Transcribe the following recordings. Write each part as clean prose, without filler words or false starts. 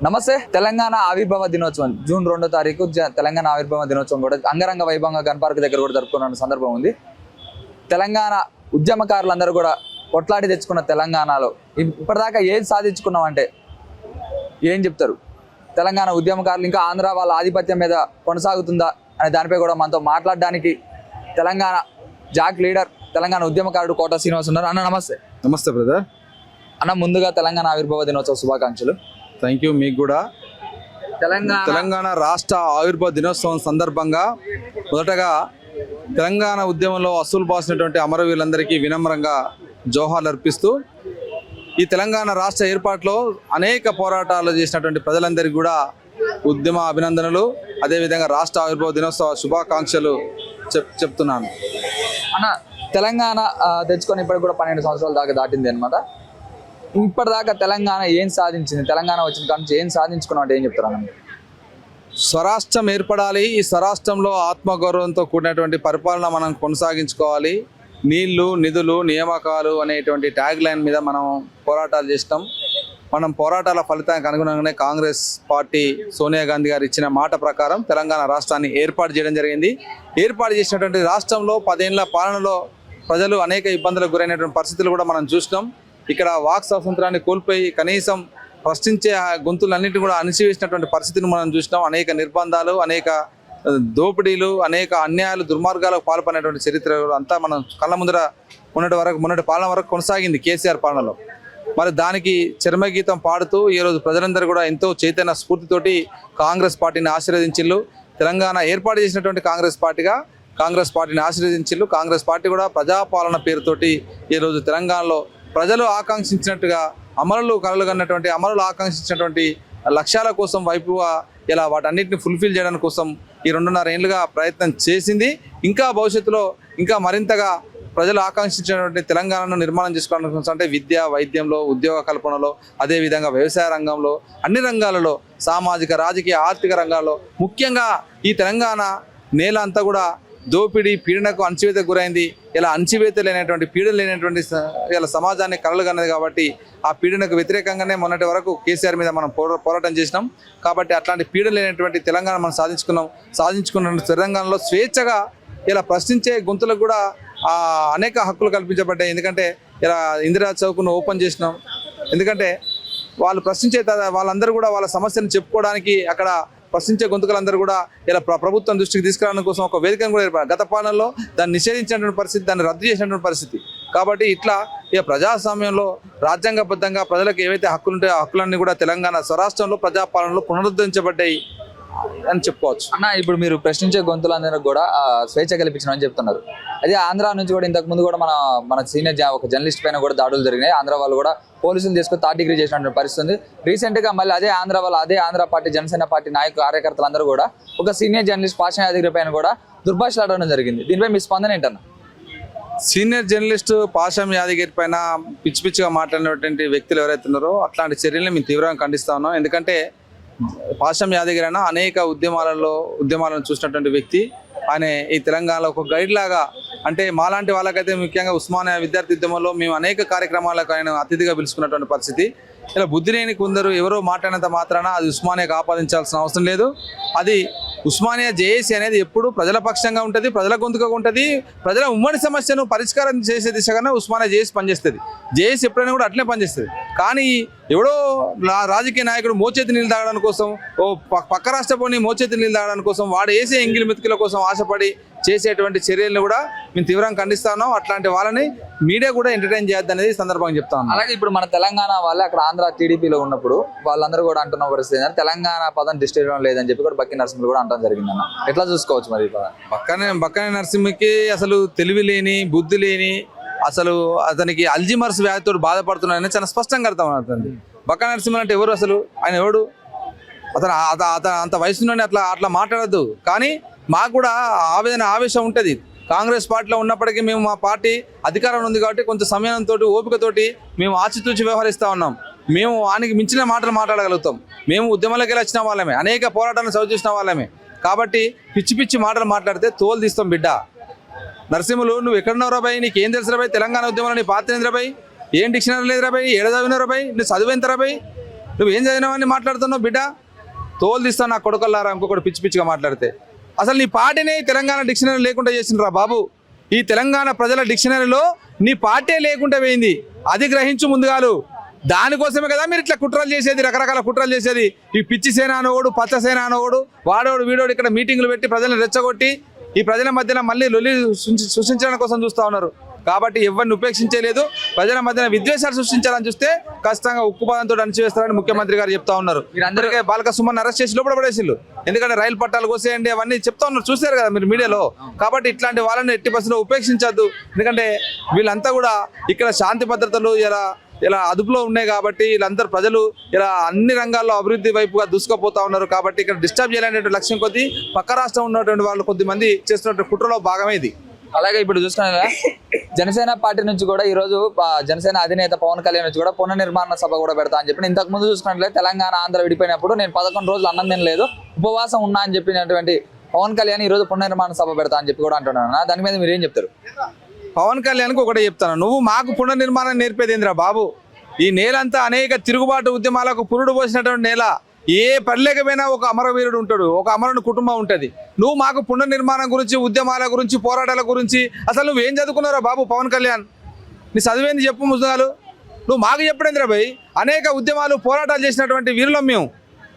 నమస్తే. తెలంగాణ ఆవిర్భావ దినోత్సవం జూన్ 2వ తారీఖు తెలంగాణ ఆవిర్భావ దినోత్సవం కూడా అంగరంగ వైభవంగా గన్ పార్క్ దగ్గర కూడా జరుపుకున్న సందర్భం ఉంది. తెలంగాణ ఉద్యమకారులందరూ కూడా కొట్లాడి తెచ్చుకున్న తెలంగాణలో ఇప్పటిదాకా ఏం సాధించుకున్నాం అంటే ఏం చెప్తారు? తెలంగాణ ఉద్యమకారులు ఇంకా ఆంధ్ర వాళ్ళ ఆధిపత్యం మీద కొనసాగుతుందా అనే దానిపై కూడా మనతో మాట్లాడడానికి తెలంగాణ జాక్ లీడర్, తెలంగాణ ఉద్యమకారుడు కోట శ్రీనివాస్ ఉన్నారు. అన్న నమస్తే. నమస్తే బ్రదర్. అన్న, ముందుగా తెలంగాణ ఆవిర్భావ దినోత్సవ శుభాకాంక్షలు. Thank you. మీకు కూడా. తెలంగాణ రాష్ట్ర ఆవిర్భావ దినోత్సవం సందర్భంగా మొదటగా తెలంగాణ ఉద్యమంలో అసూలు బాసినటువంటి అమరవీరులందరికీ వినమ్రంగా జోహార్లు అర్పిస్తూ ఈ తెలంగాణ రాష్ట్ర ఏర్పాటులో అనేక పోరాటాలు చేసినటువంటి ప్రజలందరికీ కూడా ఉద్యమ అభినందనలు, అదేవిధంగా రాష్ట్ర ఆవిర్భావ దినోత్సవ శుభాకాంక్షలు చెప్తున్నాను. అన్న, తెలంగాణ తెచ్చుకొని ఇప్పటికి కూడా 12 సంవత్సరాల దాకా దాటింది అనమాట. ఇప్పటిదాకా తెలంగాణ ఏం సాధించింది? తెలంగాణ వచ్చిన కాడ నుంచి ఏం సాధించుకున్నాం అంటే ఏం చెప్తారు అన్న? స్వరాష్ట్రం ఏర్పడాలి, ఈ స్వరాష్ట్రంలో ఆత్మగౌరవంతో కూడినటువంటి పరిపాలన మనం కొనసాగించుకోవాలి, నీళ్లు, నిధులు, నియామకాలు అనేటువంటి ట్యాగ్ లైన్ మీద మనం పోరాటాలు చేసినాం. మనం పోరాటాల ఫలితానికి అనుగుణంగానే కాంగ్రెస్ పార్టీ సోనియా గాంధీ గారు ఇచ్చిన మాట ప్రకారం తెలంగాణ రాష్ట్రాన్ని ఏర్పాటు చేయడం జరిగింది. ఏర్పాటు చేసినటువంటి రాష్ట్రంలో 10 ఏళ్ల పాలనలో ప్రజలు అనేక ఇబ్బందులకు గురైనటువంటి పరిస్థితులు కూడా మనం చూసినాం. ఇక్కడ వాక్ స్వాతంత్రాన్ని కోల్పోయి కనీసం ప్రశ్నించే గొంతులన్నింటినీ కూడా అణిచివేసినటువంటి పరిస్థితిని మనం చూసినాం. అనేక నిర్బంధాలు, అనేక దోపిడీలు, అనేక అన్యాయాలు, దుర్మార్గాలకు పాల్పడినటువంటి చరిత్ర అంతా మనం కళ్ళ ముందర మొన్నటి పాలన వరకు కొనసాగింది కేసీఆర్ పాలనలో. మరి దానికి చర్మగీతం పాడుతూ ఈరోజు ప్రజలందరూ కూడా ఎంతో చైతన్య స్ఫూర్తితోటి కాంగ్రెస్ పార్టీని ఆశీర్వదించిల్లు. తెలంగాణ ఏర్పాటు చేసినటువంటి కాంగ్రెస్ పార్టీని ఆశీర్వదించిల్లు. కాంగ్రెస్ పార్టీ కూడా ప్రజాపాలన పేరుతోటి ఈరోజు తెలంగాణలో ప్రజలు ఆకాంక్షించినట్టుగా అమరులు కలలుగన్నటువంటి అమరులు ఆకాంక్షించినటువంటి లక్ష్యాల కోసం వైపుగా ఇలా వాటన్నిటిని ఫుల్ఫిల్ చేయడానికి కోసం ఈ 2.5 ఏళ్ళుగా ప్రయత్నం చేసింది. ఇంకా భవిష్యత్తులో ఇంకా మరింతగా ప్రజలు ఆకాంక్షించినటువంటి తెలంగాణను నిర్మాణం చేసుకోవడానికి కోసం అంటే విద్య, వైద్యంలో, ఉద్యోగ కల్పనలో, అదేవిధంగా వ్యవసాయ రంగంలో, అన్ని రంగాలలో, సామాజిక, రాజకీయ, ఆర్థిక రంగాల్లో ముఖ్యంగా ఈ తెలంగాణ నేల అంతా కూడా దోపిడీ, పీడనకు అణచివేతకు గురైంది. ఇలా అణచివేత లేనటువంటి, పీడన లేనటువంటి ఇలా సమాజాన్ని కలలుగన్నది. కాబట్టి ఆ పీడనకు వ్యతిరేకంగానే మొన్నటి వరకు కేసీఆర్ మీద మనం పోరాటం చేసినాం. కాబట్టి అట్లాంటి పీడన లేనటువంటి తెలంగాణ మనం సాధించుకున్న తెలంగాణలో స్వేచ్ఛగా ఇలా ప్రశ్నించే గొంతులకు కూడా అనేక హక్కులు కల్పించబడ్డాయి. ఎందుకంటే ఇలా ఇందిరా చౌక్ను ఓపెన్ చేసినాం. ఎందుకంటే వాళ్ళు ప్రశ్నించే వాళ్ళందరూ కూడా వాళ్ళ సమస్యను చెప్పుకోవడానికి అక్కడ ప్రశ్నించే గొంతుకలందరూ కూడా ఇలా ప్రభుత్వం దృష్టికి తీసుకురావడం కోసం ఒక వేదికను కూడా ఏర్పడారు. గత పాలనలో దాన్ని నిషేధించినటువంటి పరిస్థితి, దాన్ని రద్దు చేసినటువంటి పరిస్థితి. కాబట్టి ఇట్లా ఇక ప్రజాస్వామ్యంలో రాజ్యాంగబద్ధంగా ప్రజలకు ఏవైతే హక్కులు ఉంటాయో ఆ హక్కులన్నీ కూడా తెలంగాణ స్వరాష్ట్రంలో ప్రజాపాలనలో పునరుద్ధరించబడ్డాయి అని చెప్పుకోవచ్చు. అన్న, ఇప్పుడు మీరు ప్రశ్నించే గొంతులందరూ కూడా స్వేచ్ఛ కల్పించమని చెప్తున్నారు. అదే ఆంధ్ర నుంచి కూడా ఇంతకు ముందు కూడా మన సీనియర్ ఒక జర్నలిస్ట్ పైన కూడా దాడులు జరిగినాయి. ఆంధ్ర వాళ్ళు కూడా పోలీసులు తీసుకొని 3rd డిగ్రీ చేసినటువంటి పరిస్థితి ఉంది. రీసెంట్గా మళ్ళీ అదే ఆంధ్ర పార్టీ, జనసేన పార్టీ కార్యకర్తలందరూ కూడా ఒక సీనియర్ జర్నలిస్ట్ పాషా యాదగిరి పైన కూడా దుర్భాషలాడడం జరిగింది. దీనిపై మీ స్పందన ఏంటన్నా? సీనియర్ జర్నలిస్ట్ పాషం యాదగిరి పైన పిచ్చిగా మాట్లాడినటువంటి వ్యక్తులు ఎవరైతే ఉన్నారో అట్లాంటి చర్యలను మేము తీవ్రంగా ఖండిస్తా ఉన్నాం. ఎందుకంటే పాషం యాదగిరి అయినా అనేక ఉద్యమాలను చూసినటువంటి వ్యక్తి. ఆయన ఈ తెలంగాణలో ఒక గైడ్ లాగా, అంటే మాలాంటి వాళ్ళకైతే ముఖ్యంగా ఉస్మానియా విద్యార్థి ఉద్యమంలో మేము అనేక కార్యక్రమాలకు ఆయన అతిథిగా పిలుచుకున్నటువంటి పరిస్థితి. ఇలా బుద్ధి లేని కొందరు ఎవరో మాట్లాడినంత మాత్రాన అది ఉస్మానియాకు ఆపాదించాల్సిన అవసరం లేదు. అది ఉస్మానియా జేఏసీ అనేది ఎప్పుడు ప్రజల పక్షంగా ఉంటుంది, ప్రజల గొంతుగా ఉంటుంది. ప్రజల ఉమ్మడి సమస్యను పరిష్కారం చేసే దిశగానే ఉస్మానియా జేఏసీ పనిచేస్తుంది. జేఏసీ ఎప్పుడైనా కూడా అట్లే పనిచేస్తుంది. కానీ ఎవడో రాజకీయ నాయకుడు మోచేతి నీళ్ళు తాగడానికి కోసం, పక్క రాష్ట్రపోని మోచేతి నీళ్ళు తాగడానికి కోసం, వాడు వేసే ఎంగిలి మెతుకుల కోసం ఆశపడి చేసేటువంటి చర్యలను కూడా మేము తీవ్రంగా ఖండిస్తా ఉన్నాం. అట్లాంటి వాళ్ళని మీడియా కూడా ఎంటర్టైన్ చేయొద్దు అనేది సందర్భంగా చెప్తా ఉన్నాం. అలాగే ఇప్పుడు మన తెలంగాణ వాళ్ళే అక్కడ ఆంధ్ర టీడీపీలో ఉన్నప్పుడు వాళ్ళందరూ కూడా అంటున్న పరిస్థితి ఏంటంటే తెలంగాణ పదం డిస్ట్రిక్ట్ లేదని చెప్పి కూడా బక్కి నరసింహులు కూడా అంటడం జరిగిందన్న. ఎట్లా చూసుకోవచ్చు మరి? బక్కనే నరసింహకి అసలు తెలివి లేని, బుద్ధి లేని, అసలు అతనికి అల్జిమర్స్ వ్యాధితో బాధపడుతున్నాడని చాలా స్పష్టంగా అర్థమవుతుంది. బక్క నరసింహన్ అంటే ఎవరు? అసలు ఆయన ఎవడు? అతను అంత వయసులోనే అట్లా మాట్లాడద్దు. కానీ మాకు కూడా ఆవేశం ఉంటుంది. కాంగ్రెస్ పార్టీలో ఉన్నప్పటికీ మేము మా పార్టీ అధికారంలో ఉంది కాబట్టి కొంచెం సమయంతో, ఓపికతోటి మేము ఆచితూచి వ్యవహరిస్తూ ఉన్నాం. మేము వానికి మించిన మాటలు మాట్లాడగలుగుతాం. మేము ఉద్యమాలకు వెళ్ళి వచ్చిన వాళ్ళమే, అనేక పోరాటాలను చవి చూసిన వాళ్ళమే. కాబట్టి పిచ్చి మాటలు మాట్లాడితే తోలు తీస్తాం బిడ్డ. నరసింహులు, నువ్వు ఎక్కడున్నావు రాబాయి? నీకేం తెలుసు రాబాయి? తెలంగాణ ఉద్యమంలో నీ పాత్ర ఏంది రాబాయి? ఏం డిక్షనరీ లేదు రాబాయి? ఏడ చదివిన రాబాయి? నువ్వు చదువు ఎంత రాబాయి? నువ్వు ఏం చదివినావని మాట్లాడుతున్నావు బిడ్డ? తోలు తీస్తాను నా కొడుకల్లారా ఇంకొకటి పిచ్చి పిచ్చిగా మాట్లాడితే. అసలు నీ పార్టీని తెలంగాణ డిక్షనరీ లేకుండా చేసిండ్రా బాబు. ఈ తెలంగాణ ప్రజల డిక్షనరీలో నీ పార్టీ లేకుండా పోయింది, అది గ్రహించు ముందుగాలు. దానికోసమే కదా మీరు ఇట్లా కుట్రలు చేసేది, రకరకాల కుట్రలు చేసేది. ఈ పిచ్చి సేన అనోడు, పచ్చ సేన అనోడు, వాడోడు వీడోడు ఇక్కడ మీటింగ్లు పెట్టి ప్రజలను రెచ్చగొట్టి ఈ ప్రజల మధ్యన మళ్ళీ లొల్లి సృష్టించడం కోసం చూస్తూ ఉన్నారు. కాబట్టి ఎవరిని ఉపేక్షించలేదు. ప్రజల మధ్యన విద్వేషాలు సృష్టించాలని చూస్తే ఖచ్చితంగా ఉక్కుపాదంతో అణచివేస్తారని ముఖ్యమంత్రి గారు చెప్తా ఉన్నారు. మీరందరికీ బాలక సుమన్ అరెస్ట్ చేసి లోపల పడేసిళ్ళు. ఎందుకంటే రైలు పట్టాలు కోసేయండి అవన్నీ చెప్తా ఉన్నారు, చూశారు కదా మీరు మీడియాలో. కాబట్టి ఇట్లాంటి వాళ్ళని ఎట్టి బస్సులో ఉపేక్షించద్దు. ఎందుకంటే వీళ్ళంతా కూడా ఇక్కడ శాంతి భద్రతలు ఇలా అదుపులో ఉన్నాయి. కాబట్టి వీళ్ళందరూ ప్రజలు ఇలా అన్ని రంగాల్లో అభివృద్ధి వైపుగా దూసుకుపోతా ఉన్నారు. కాబట్టి ఇక్కడ డిస్టర్బ్ చేయాలనే లక్ష్యం కొద్దీ పక్క రాష్ట్రం ఉన్నటువంటి వాళ్ళు కొద్దిమంది చేస్తున్న కుట్రలో భాగమే ఇది. అలాగే ఇప్పుడు చూసుకున్నా జనసేన పార్టీ నుంచి కూడా ఈ రోజు జనసేన అధినేత పవన్ కళ్యాణ్ నుంచి కూడా పునర్నిర్మాణ సభ కూడా పెడతా అని చెప్పి ఇంతకు ముందు చూసుకున్నట్లయితే తెలంగాణ ఆంధ్ర విడిపోయినప్పుడు నేను 11 రోజులు అన్నం తినలేదు, ఉపవాసం ఉన్నా అని చెప్పినటువంటి పవన్ కళ్యాణ్ ఈ రోజు పునర్నిర్మాణ సభ పెడతా అని చెప్పి కూడా అంటున్నాను. దాని మీద మీరు ఏం చెప్తారు? పవన్ కళ్యాణ్కి ఒకటే చెప్తాను, నువ్వు మాకు పునర్నిర్మాణం నేర్పేది ఏందిరా బాబు? ఈ నేలంతా అనేక తిరుగుబాటు ఉద్యమాలకు పురుడు పోసినటువంటి నేల. ఏ పర్లేకపోయినా ఒక అమరవీరుడు ఉంటాడు, ఒక అమరుని కుటుంబం ఉంటుంది. నువ్వు మాకు పునర్నిర్మాణం గురించి, ఉద్యమాల గురించి, పోరాటాల గురించి అసలు నువ్వేం చదువుకున్నారా బాబు పవన్ కళ్యాణ్? నీ చదివేంది చెప్పు ముసగాలు. నువ్వు మాకు చెప్పడేంద్రా భయ్? అనేక ఉద్యమాలు పోరాటాలు చేసినటువంటి వీరులం మేము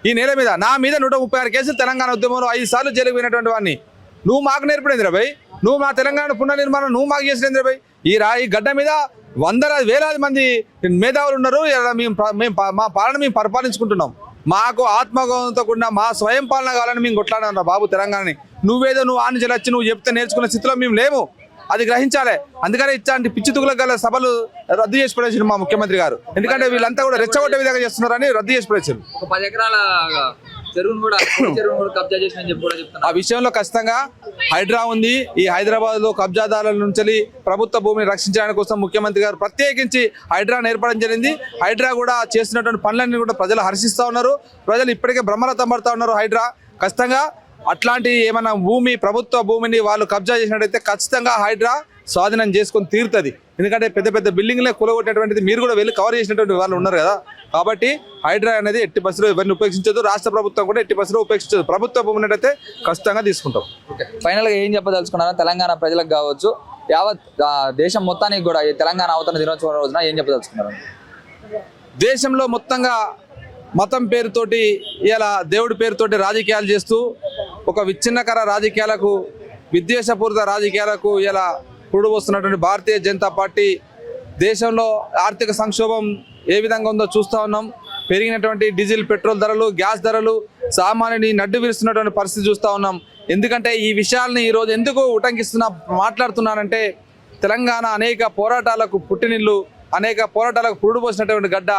ఈ నేల మీద. నా మీద 136 కేసులు తెలంగాణ ఉద్యమంలో 5 సార్లు జైలుకు పోయినటువంటి వాడిని. నువ్వు మాకు నేర్పడేంద్రా భయ్? నువ్వు మా తెలంగాణ పునర్నిర్మాణం నువ్వు మాకు చేసినేంద్రా భయ్? ఈ గడ్డ మీద వేలాది మంది మేధావులు ఉన్నారు. మా పాలన మేము పరిపాలించుకుంటున్నాం. మాకు ఆత్మగౌరవంతో కూడిన మా స్వయం పాలన కావాలని మేము కొట్లాడన్నా బాబు తెలంగాణని. నువ్వేదో నువ్వు ఆని వచ్చి నువ్వు చెప్తే నేర్చుకునే స్థితిలో మేము లేము, అది గ్రహించాలి. అందుకనే ఇట్లాంటి పిచ్చి తుగులకు గల సభలు రద్దు చేసి పడేసారు మా ముఖ్యమంత్రి గారు. ఎందుకంటే వీళ్ళంతా కూడా రెచ్చగొట్టే విధంగా చేస్తున్నారని రద్దు చేసి పడేసారు. 10 ఎకరాల చెరువును కూడా కబ్జా చేసిన చెప్పి కూడా చెప్తున్నారు. ఆ విషయంలో ఖచ్చితంగా హైడ్రా ఉంది. ఈ హైదరాబాద్ లో కబ్జాదారుల నుంచి ప్రభుత్వ భూమిని రక్షించడానికి కోసం ముఖ్యమంత్రి గారు ప్రత్యేకించి హైడ్రాను ఏర్పడడం జరిగింది. హైడ్రా కూడా చేస్తున్నటువంటి పనులన్నీ కూడా ప్రజలు హర్షిస్తూ ఉన్నారు. ప్రజలు ఇప్పటికే బ్రహ్మరథం పడుతూ ఉన్నారు. హైడ్రా ఖచ్చితంగా అట్లాంటి ఏమైనా ప్రభుత్వ భూమిని వాళ్ళు కబ్జా చేసినట్టయితే ఖచ్చితంగా హైడ్రా స్వాధీనం చేసుకొని తీరుతుంది. ఎందుకంటే పెద్ద పెద్ద బిల్డింగ్లే కూలగొట్టేటువంటిది మీరు కూడా వెళ్ళి కవర్ చేసినటువంటి వాళ్ళు ఉన్నారు కదా. కాబట్టి హైడ్రా అనేది ఎట్టి బస్సులో ఎవరిని ఉపేక్షించదు. రాష్ట్ర ప్రభుత్వం కూడా ఎట్టి బస్సులో ఉపేక్షించదు. ప్రభుత్వ భూమిని అయితే ఖచ్చితంగా తీసుకుంటాం. ఫైనల్గా ఏం చెప్పదలుచుకున్నారా తెలంగాణ ప్రజలకు కావచ్చు, యావత్ దేశం మొత్తానికి కూడా ఈ తెలంగాణ అవతరణ దినోత్సవం రోజున ఏం చెప్పదలుచుకున్నారు? దేశంలో మొత్తంగా మతం పేరుతోటి ఇలా దేవుడి పేరుతోటి రాజకీయాలు చేస్తూ ఒక విచ్ఛిన్నకర రాజకీయాలకు, విద్వేషపూరిత రాజకీయాలకు ఇలా పురుడు వస్తున్నటువంటి భారతీయ జనతా పార్టీ దేశంలో ఆర్థిక సంక్షోభం ఏ విధంగా ఉందో చూస్తూ ఉన్నాం. పెరిగినటువంటి డీజిల్, పెట్రోల్ ధరలు, గ్యాస్ ధరలు సామాన్యుని నడ్డు విరుస్తున్నటువంటి పరిస్థితి చూస్తూ ఉన్నాం. ఎందుకంటే ఈ విషయాల్ని ఈరోజు ఎందుకు మాట్లాడుతున్నానంటే తెలంగాణ అనేక పోరాటాలకు పుట్టినిల్లు, అనేక పోరాటాలకు పురుడు పోసినటువంటి గడ్డ.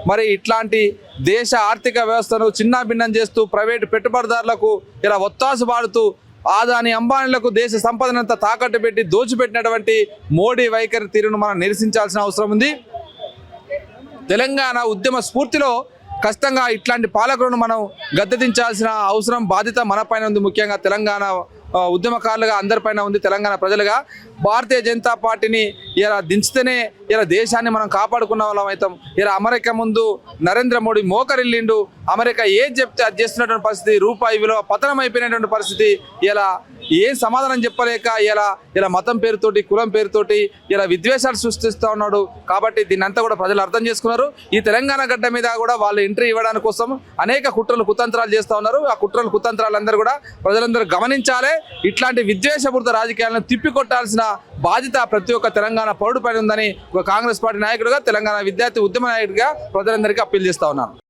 మరి ఇట్లాంటి దేశ ఆర్థిక వ్యవస్థను చిన్నాభిన్నం చేస్తూ ప్రైవేటు పెట్టుబడిదారులకు ఇలా ఒత్తాసు పాడుతూ ఆదాని అంబానీలకు దేశ సంపదనంతా తాకట్టు పెట్టి దోచిపెట్టినటువంటి మోడీ వైఖరి తీరును మనం నిరసించాల్సిన అవసరం ఉంది. తెలంగాణ ఉద్యమ స్ఫూర్తిలో ఖచ్చితంగా ఇట్లాంటి పాలకులను మనం గద్దెదించాల్సిన అవసరం, బాధ్యత మన పైన ఉంది. ముఖ్యంగా తెలంగాణ ఉద్యమకారులుగా అందరిపైన ఉంది. తెలంగాణ ప్రజలుగా భారతీయ జనతా పార్టీని ఇలా దించితేనే ఇలా దేశాన్ని మనం కాపాడుకున్న వాళ్ళం అవుతాం. ఇలా అమెరికా ముందు నరేంద్ర మోడీ మోకరిల్లిండు. అమెరికా ఏది చెప్తే అది చేస్తున్నటువంటి పరిస్థితి, రూపాయి విలువ పతనం అయిపోయినటువంటి పరిస్థితి. ఇలా ఏం సమాధానం చెప్పలేక ఇలా మతం పేరుతోటి, కులం పేరుతోటి ఇలా విద్వేషాలు సృష్టిస్తూ ఉన్నాడు. కాబట్టి దీన్ని అంతా కూడా ప్రజలు అర్థం చేసుకున్నారు. ఈ తెలంగాణ గడ్డ మీద కూడా వాళ్ళు ఎంట్రీ ఇవ్వడానికి కోసం అనేక కుట్రలు కుతంత్రాలు చేస్తూ ఉన్నారు. ఆ కుట్రలు కుతంత్రాలందరూ కూడా ప్రజలందరూ గమనించాలి. ఇట్లాంటి విద్వేషపూరిత రాజకీయాలను తిప్పికొట్టాల్సిన బాధ్యత ప్రతి ఒక్క తెలంగాణ పౌరుడిపైన ఉందని ఒక కాంగ్రెస్ పార్టీ నాయకుడిగా, తెలంగాణ విద్యార్థి ఉద్యమ నాయకుడిగా ప్రజలందరికీ అప్పీల్ చేస్తా ఉన్నాను.